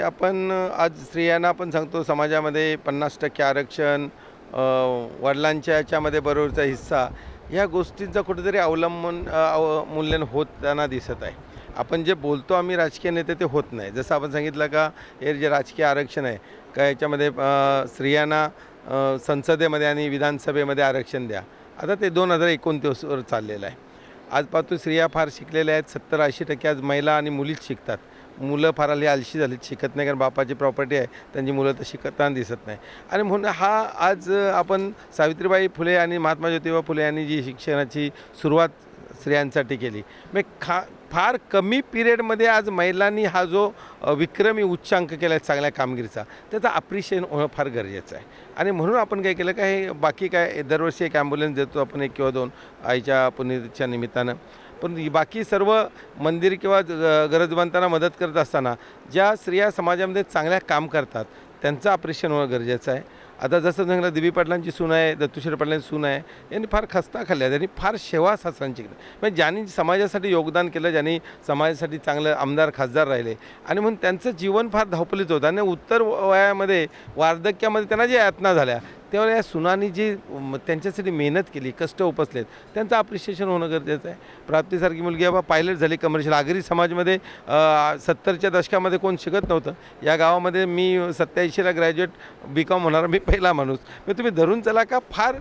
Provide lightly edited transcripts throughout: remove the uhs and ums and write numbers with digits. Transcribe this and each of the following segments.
आपण आज स्त्रियांना आपण सांगतो समाजामध्ये 50% आरक्षण, वडिलांच्या याच्यामध्ये बरोबरचा हिस्सा, ह्या गोष्टींचा कुठेतरी अवमूल्यन होताना दिसत आहे. आपण जे बोलतो आम्ही राजकीय नेते ते होत नाही. जसं आपण सांगितलं का हे जे राजकीय आरक्षण आहे का याच्यामध्ये स्त्रियांना संसदेमध्ये आणि विधानसभेमध्ये आरक्षण द्या. आता ते 2029वर चाललेलं आहे. आज पाहतो स्त्रिया फार शिकलेल्या आहेत. 70-80% आज महिला आणि मुलीच शिकतात. मुलं फार हल्ली आळशी झालीत, शिकत नाही, कारण बापाची प्रॉपर्टी आहे, त्यांची मुलं तर शिकताना दिसत नाही. आणि म्हणून हा आज आपण सावित्रीबाई फुले आणि महात्मा ज्योतिबा फुले यांनी जी शिक्षणाची सुरुवात स्त्रियांसाठी केली, मग फार कमी पिरियडमध्ये आज महिलांनी हा जो विक्रमी उच्चांक केला आहे चांगल्या कामगिरीचा, त्याचा अप्रिशिएशन होणं फार गरजेचं आहे. आणि म्हणून आपण काय केलं का हे बाकी काय दरवर्षी एक ॲम्ब्युलन्स देतो आपण, 1 किंवा 2 आईच्या पुण्यतिथीच्या निमित्तानं. पण बाकी सर्व मंदिर किंवा गरजवंतांना मदत करत असताना ज्या स्त्रिया समाजामध्ये चांगल्या काम करतात त्यांचं अप्रिशिएशन होणं गरजेचं आहे. आता जसं सांगितलं दिबी पाटलांची सून आहे, दत्तूश्री पाटलांची सून आहे, यांनी फार खस्ता खाल्ल्या, त्यांनी फार सेवा सासऱ्यांची केली. म्हणजे ज्यांनी समाजासाठी योगदान केलं, ज्यांनी समाजासाठी चांगलं आमदार खासदार राहिले, आणि म्हणून त्यांचं जीवन फार धावपलीत होतं. आणि उत्तर वयामध्ये वार्धक्यामध्ये त्यांना ज्या यातना झाल्या तेव्हा या सुनांनी जी त्यांच्यासाठी मेहनत केली, कष्ट उपसलेत, त्यांचं अप्रिशिएशन होणं गरजेचं आहे. प्राप्तीसारखी मुलगी बाबा पायलट झाली कमर्शियल. आगरी समाजमध्ये 70च्या दशकामध्ये कोण शिकत नव्हतं. या गावामध्ये मी 87ला ग्रॅज्युएट BCom होणारा मी पहिला माणूस. मग तुम्ही धरून चला का फार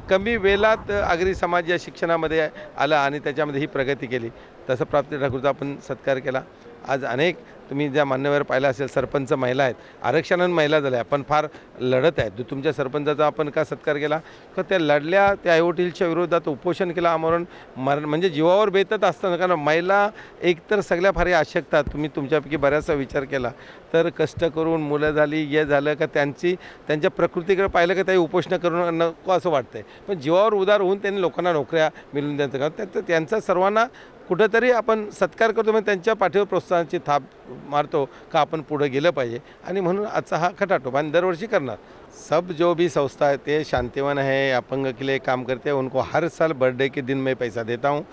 कमी वेळात आगरी समाज या शिक्षणामध्ये आला आणि त्याच्यामध्ये ही प्रगती केली. तसं प्राप्ती ठाकूरचा आपण सत्कार केला. आज अनेक तुम्ही ज्या मान्यवर पाहिला असेल सरपंच महिला आहेत, आरक्षणानं महिला झाल्या, पण फार लढत आहेत. तुमच्या सरपंचाचा आपण का सत्कार केला का त्या लढल्या, त्या आईवडीलच्या विरोधात उपोषण केलं, आमरण म्हणजे जीवावर बेतत असताना. कारण महिला एकतर सगळ्या फार आवश्यकता, तुम्ही तुमच्यापैकी बऱ्याचसा विचार केला तर कष्ट करून मुलं झाली, हे झालं का त्यांच्या प्रकृतीकडे पाहिलं का त्याही उपोषण करून नको असं वाटतंय. पण जीवावर उदार होऊन त्यांनी लोकांना नोकऱ्या मिळवून द्यायचं का त्यांचा सर्वांना कुठंतरी आपण सत्कार करतो, म्हणजे त्यांच्या पाठीवर प्रोत्साहनाची थाप मारतो का आपण पुढे गेलं पाहिजे. आणि म्हणून आजचा हा खटाटोप आणि दरवर्षी करणार. सब जो भी संस्था है ते शांतिवन है, अपंग के लिए काम करते हैं, उनको हर साल बर्थडे के दिन मैं पैसा देता हूँ.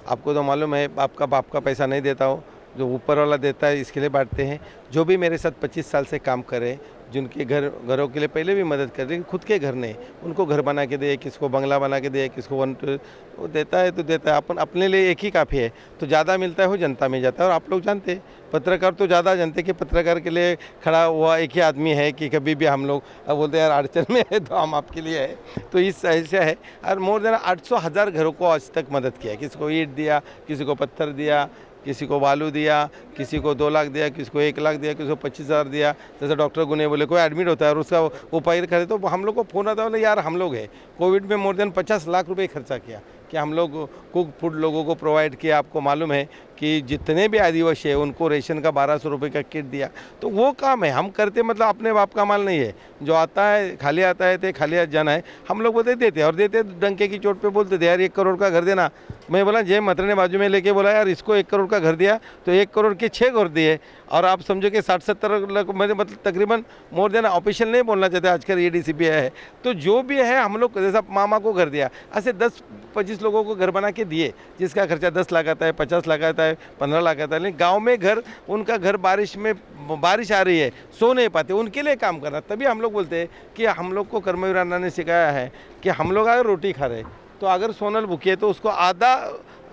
आपको तो मालूम है बाप का पैसा नहीं देता हूँ, जो ऊपर वाला देता है इसके लिए बांटते हैं. जो भी मेरे साथ 25 साल से काम करे, जिनके घरों के लिए पहले भी मदद कर रही, खुद के घर नहीं, उनको घर बना के दे, किसको बंगला बना के दे, किसको वो देता है तो देता है. अपन अपने लिए एक ही काफ़ी है. तो ज़्यादा मिलता है वो जनता में जाता है. और आप लोग जानते हैं पत्रकार तो ज़्यादा जानते कि पत्रकार के लिए खड़ा हुआ एक ही आदमी है कि कभी भी हम लोग बोलते हैं यार अड़चन में है तो हम आपके लिए है. तो इस ऐसा है. और मोर देन 800,000 घरों को आज तक मदद किया. किसी को ईंट दिया, किसी को पत्थर दिया, किसी को बालू दिया, किसी को 2 लाख दिया, किसी को 1 लाख दिया, किसी को 25,000 दिया. जैसे डॉक्टर गुने बोले कोई एडमिट होता है और उसका उपाय करे तो हम लोग को फ़ोन आता है, बोले यार हम लोग है कोविड में मोर देन 50 लाख रुपए खर्चा किया कि हम लोग कुक फूड लोगों को प्रोवाइड किया. आपको मालूम है कि जितने भी आदिवासी है उनको रेशन का 1200 रुपये का किट दिया. तो वो काम है हम करते, मतलब अपने बाप का माल नहीं है. जो आता है खाली आता है तो खाली जाना है. हम लोग बोलते देते और देते डंके की चोट पे बोलते थे यार 1 करोड़ का घर देना. मैं बोला जय मत्र ने बाजू में लेके बोला यार इसको 1 करोड़ का घर दिया तो 1 करोड़ के 6 घर दिए. और आप समझो कि 60-70 लाख मतलब तकरीबन मोर देन ऑफिशियल नहीं बोलना चाहते आजकल ADCP है. तो जो भी है हम लोग जैसा मामा को घर दिया, ऐसे 10-25 लोगों को घर बना के दिए, जिसका खर्चा 10 लाख आता है, 50 लाख आता है, 15 लाख आता है. लेकिन गाँव में घर, उनका घर बारिश आ रही है, सो नहीं पाते, उनके लिए काम करना. तभी हम लोग बोलते हैं कि हम लोग को कर्मवीर अन्ना ने सिखाया है कि हम लोग अगर रोटी खा रहे तो अगर सोनल भूखी है तो उसको आधा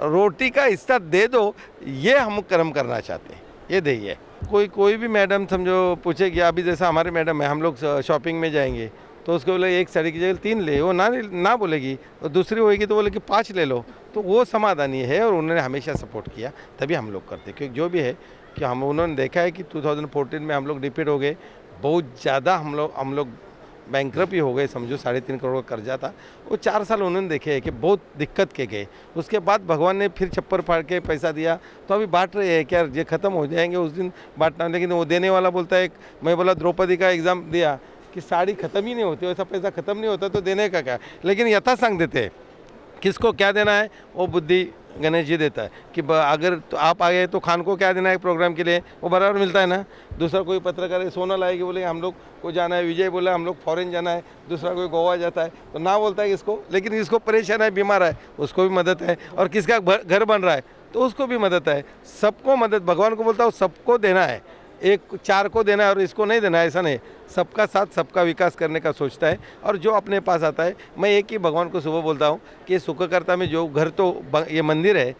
रोटी का हिस्सा दे दो. ये हम कर्म करना चाहते हैं, ये दे. कोई भी मैडम समझो पूछेगी, अभी जैसा हमारे मैडम है, हम लोग शॉपिंग में जाएंगे तो उसको बोले 1 साड़ी की जगह 3 ले, वो ना बोलेगी. और दूसरी होएगी तो बोले कि 5 ले लो. तो वो समाधानी है और उन्होंने हमेशा सपोर्ट किया, तभी हम लोग करते. क्योंकि जो भी है कि उन्होंने देखा है कि 2014 में हम लोग डिफीट हो गए, बहुत ज़्यादा हम लोग बैंकरप्ट ही हो गए. समझो 3.5 करोड़ का कर्जा था. वो 4 साल उन्होंने देखे है कि बहुत दिक्कत के गए. उसके बाद भगवान ने फिर छप्पर फाड़ के पैसा दिया. तो अभी बांट रहे हैं क्या, ये ख़त्म हो जाएंगे उस दिन बांटना. लेकिन वो देने वाला बोलता है, मैं बोला द्रौपदी का एग्ज़ाम दिया कि साड़ी ख़त्म ही नहीं होती, वैसा पैसा ख़त्म नहीं होता तो देने का क्या. लेकिन यथा सांग देते हैं किसको क्या देना है, वो बुद्धि गणेश जी देता है कि अगर तो आप आ गए तो खान को क्या देना है प्रोग्राम के लिए, वो बराबर मिलता है ना. दूसरा कोई पत्रकार है सोनल आएगी बोले हम लोग को जाना है, विजय बोला हम लोग फॉरेन जाना है, दूसरा कोई गोवा जाता है तो ना बोलता है इसको. लेकिन इसको परेशान है, बीमार है, उसको भी मदद है. और किसका घर बन रहा है तो उसको भी मदद है. सबको मदद, भगवान को बोलता हूँ सबको देना है. एक 4 को देना है और इसको नहीं देना है, ऐसा नहीं। सबका साथ सबका विकास करने का सोचता है और जो अपने पास आता है, मैं एक ही भगवान को सुबह बोलता हूँ कि सुखकर्ता में जो घर तो ये मंदिर है,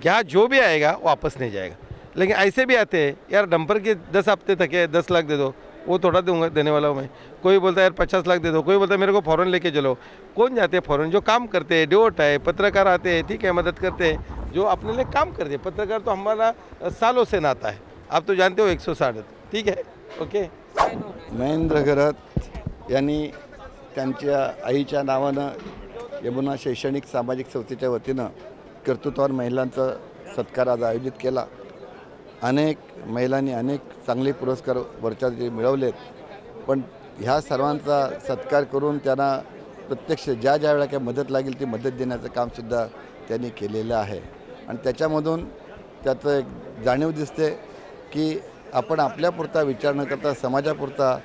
यहाँ जो भी आएगा वापस नहीं जाएगा। लेकिन ऐसे भी आते हैं, यार डंपर के 10 हफ्ते थके 10 लाख दे दो, वो थोड़ा दूंगा देने वाला हूँ मैं। कोई बोलता है यार 50 लाख दे दो, कोई बोलता है मेरे को फ़ौरन लेके चलो। कौन जाते हैं फ़ौरन? जो काम करते हैं, डिवोट है, पत्रकार आते हैं, ठीक है, मदद करते हैं, जो अपने लिए काम करते हैं। पत्रकार तो हमारा सालों से नाता है, आप तो जानते हो 160, ठीक है, ओके। महेंद्र घरत यांनी त्यांच्या आईच्या नावानं यमुना शैक्षणिक सामाजिक संस्थेच्या वतीनं कर्तृत्ववान महिलांचा सत्कार आज आयोजित केला। अनेक महिलांनी अनेक चांगले पुरस्कार वरच्या मिळवलेत, पण ह्या सर्वांचा सत्कार करून त्यांना प्रत्यक्ष ज्या वेळेला काही मदत लागेल ती मदत देण्याचं कामसुद्धा त्यांनी केलेलं आहे। आणि त्याच्यामधून त्याचं एक जाणीव दिसते की आपण आपल्यापुरता विचार न करता समाजापुरता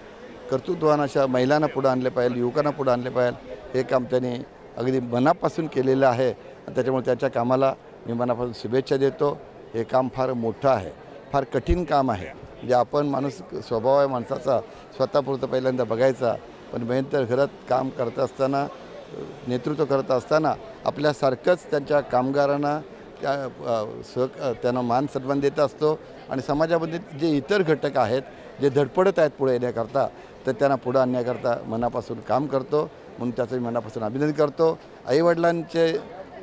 कर्तृत्वान अशा महिलांना पुढं आणले पाहिजे, युवकांना पुढं आणले पाहिजे, हे काम त्यांनी अगदी मनापासून केलेलं आहे। आणि त्याच्यामुळे त्याच्या कामाला मी मनापासून शुभेच्छा देतो। हे काम फार मोठं आहे, फार कठीण काम आहे। म्हणजे आपण माणूस स्वभाव आहे माणसाचा स्वतःपुरतं पहिल्यांदा बघायचा, पण महेंद्र घरात काम करत असताना, नेतृत्व करत असताना आपल्यासारखंच त्यांच्या कामगारांना त्यांना मान सन्मान देत असतो। आणि समाजामध्ये जे इतर घटक आहेत जे धडपडत आहेत पुढे येण्याकरता, तर त्यांना पुढं आणण्याकरता मनापासून काम करतो, म्हणून त्याचं मी मनापासून अभिनंदन करतो। आईवडिलांचे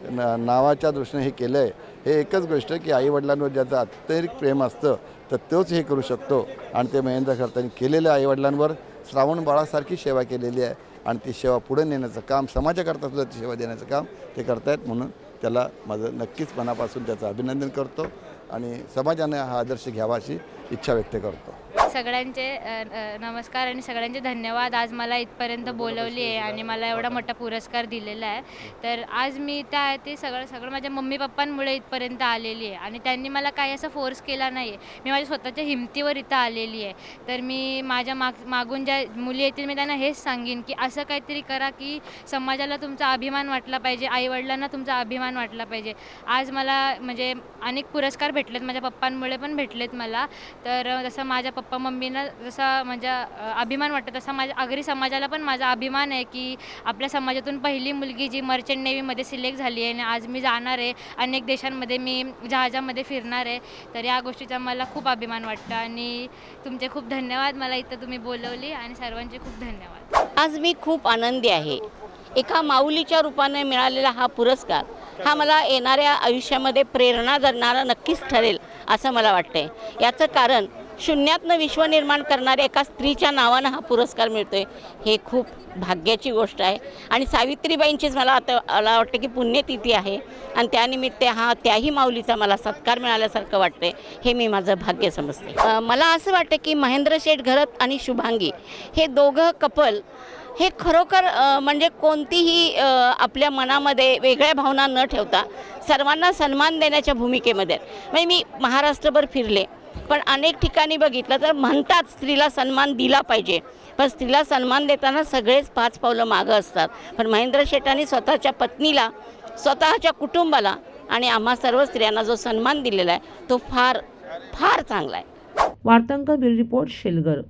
नावाच्या दृष्टीने हे केलं आहे, हे एकच गोष्ट की आईवडिलांवर ज्याचं अत्यधिक प्रेम असतं तर तोच हे करू शकतो। आणि ते महेंद्र घरतांनी केलेलं आईवडिलांवर श्रावण बाळासारखी सेवा केलेली आहे आणि ती सेवा पुढे नेण्याचं काम, समाजाकरता सुद्धा ती सेवा देण्याचं काम ते करतायत, म्हणून त्याला माझं नक्कीच मनापासून त्याचं अभिनंदन करतो आणि समाजाने हा आदर्श घ्यावा अशी इच्छा व्यक्त करतो। सगळ्यांचे नमस्कार आणि सगळ्यांचे धन्यवाद। आज मला इथपर्यंत बोलवली आहे आणि मला एवढा मोठा पुरस्कार दिलेला आहे। तर आज मी इथं आहे ते सगळं माझ्या मम्मी पप्पांमुळे इथपर्यंत आलेली आहे आणि त्यांनी मला काही असं फोर्स केला नाही आहे। मी माझ्या स्वतःच्या हिमतीवर इथं आलेली आहे। तर मी माझ्या मागून ज्या मुली येतील मी त्यांना हेच सांगेन की असं काहीतरी करा की समाजाला तुमचा अभिमान वाटला पाहिजे, आईवडिलांना तुमचा अभिमान वाटला पाहिजे। आज मला म्हणजे अनेक पुरस्कार भेटलेत, माझ्या पप्पांमुळे पण भेटलेत मला। तर जसं माझ्या पप्पा मम्मींना जसा माझा अभिमान वाटतं तसा माझ्या आगरी समाजाला पण माझा अभिमान आहे की आपल्या समाजातून पहिली मुलगी जी मर्चंट नेव्हीमध्ये सिलेक्ट झाली आहे आणि आज मी जाणार आहे, अनेक देशांमध्ये मी जहाजामध्ये फिरणार आहे। तर या गोष्टीचा मला खूप अभिमान वाटतं आणि तुमचे खूप धन्यवाद, मला इथं तुम्ही बोलवली आणि सर्वांचे खूप धन्यवाद। आज मी खूप आनंदी आहे। एका माऊलीच्या रूपाने मिळालेला हा पुरस्कार हा मला येणाऱ्या आयुष्यामध्ये प्रेरणा देणारा नक्कीच ठरेल असं मला वाटतंय। याचं कारण शून्यातनं विश्व निर्माण करणाऱ्या एका स्त्रीच्या नावानं हा पुरस्कार मिळतोय, हे खूप भाग्याची गोष्ट आहे। आणि सावित्रीबाईंचीच मला वाटतं की पुण्यतिथी आहे आणि त्यानिमित्त त्याही माऊलीचा मला सत्कार मिळाल्यासारखं वाटतंय, हे मी माझं भाग्य समजते। मला असं वाटतं की महेंद्र शेठ घरत आणि शुभांगी हे दोघं कपल हे खरोखर म्हणजे कोणतीही आपल्या मनामध्ये वेगळ्या भावना न ठेवता सर्वांना सन्मान देण्याच्या भूमिकेमध्ये। म्हणजे मी महाराष्ट्रभर फिरले, पण अनेक ठिकाणी बघितलं तर म्हणतात स्त्रीला सन्मान दिला पाहिजे, पण स्त्रीला सन्मान देताना सगळेच 5 पावलं मागं असतात। पण महेंद्र शेठांनी स्वतःच्या पत्नीला, स्वतःच्या कुटुंबाला आणि आम्हा सर्व स्त्रियांना जो सन्मान दिलेला आहे तो फार फार चांगला आहे। वार्तांकन ब्युरो रिपोर्ट शेलगर।